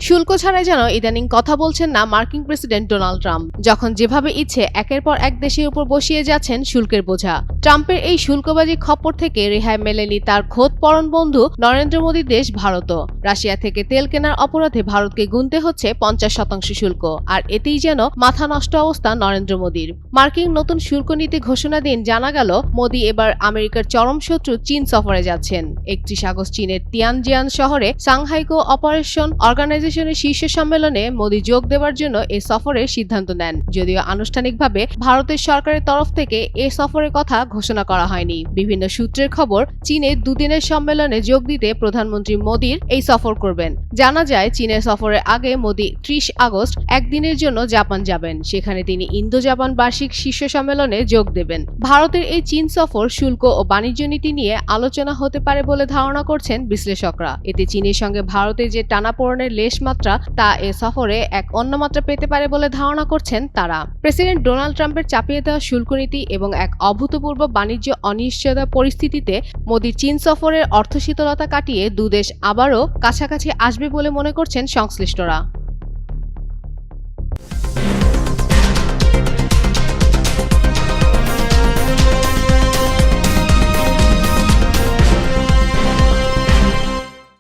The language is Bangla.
শুল্ক ছাড়াই যেন ইদানিং কথা বলছেন না মার্কিন প্রেসিডেন্ট ডোনাল্ড ট্রাম্প। যখন যেভাবে ইচ্ছে একের পর এক দেশের উপর বসিয়ে যাচ্ছেন শুল্কের বোঝা। ট্রাম্পের এই শুল্কবাজি খপ্পর থেকে রেহাই মেলেনি তার খোদ পরম বন্ধু নরেন্দ্র মোদীর দেশ ভারতও। রাশিয়া থেকে তেল কেনার অপরাধে ভারতকে গুনতে হচ্ছে 50% শুল্ক, আর এতেই যেন মাথা নষ্ট অবস্থা নরেন্দ্র মোদীর। মার্কিন নতুন শুল্ক নীতি ঘোষণা দিন জানা গেল মোদী এবার আমেরিকার চরম শত্রু চীন সফরে যাচ্ছেন। 31 আগস্ট চীনের তিয়ানজিয়ান শহরে সাংহাই কোঅপারেশন অর্গানাইজেশনের শীর্ষ সম্মেলনে মোদী যোগ দেওয়ার জন্য এ সফরের সিদ্ধান্ত নেন। যদিও আনুষ্ঠানিকভাবে ভারতের সরকারের তরফ থেকে এ সফরের কথা ঘোষণা করা হয়নি। বিভিন্ন সূত্রের খবর, চীনে দুদিনের সম্মেলনে যোগ দিতে প্রধানমন্ত্রী মোদীর এই সফর করবেন। জানা যায়, চীনের সফরের আগে মোদী 30 আগস্ট একদিনের জন্য জাপান যাবেন। সেখানে তিনি ইন্দো জাপান বার্ষিক শীর্ষ সম্মেলনে যোগ দেবেন। ভারতের এই চীন সফর শুল্ক ও বাণিজ্য নীতি নিয়ে আলোচনা হতে পারে বলে ধারণা করছেন বিশ্লেষকরা। এতে চীনের সঙ্গে ভারতের যে টানাপোড়েনের লেশ মাত্রা, তা এ সফরে এক অন্য মাত্রা পেতে পারে বলে ধারণা করছেন তারা। প্রেসিডেন্ট ডোনাল্ড ট্রাম্পের চাপিয়ে দেওয়া শুল্ক নীতি এবং এক অভূতপূর্ব বাণিজ্য অনিশ্চয়তা পরিস্থিতিতে মোদীর চীন সফরের অর্থশীতলতা কাটিয়ে দুদেশ আবারও কাছাকাছি আসবে বলে মনে করছেন সংশ্লিষ্টরা।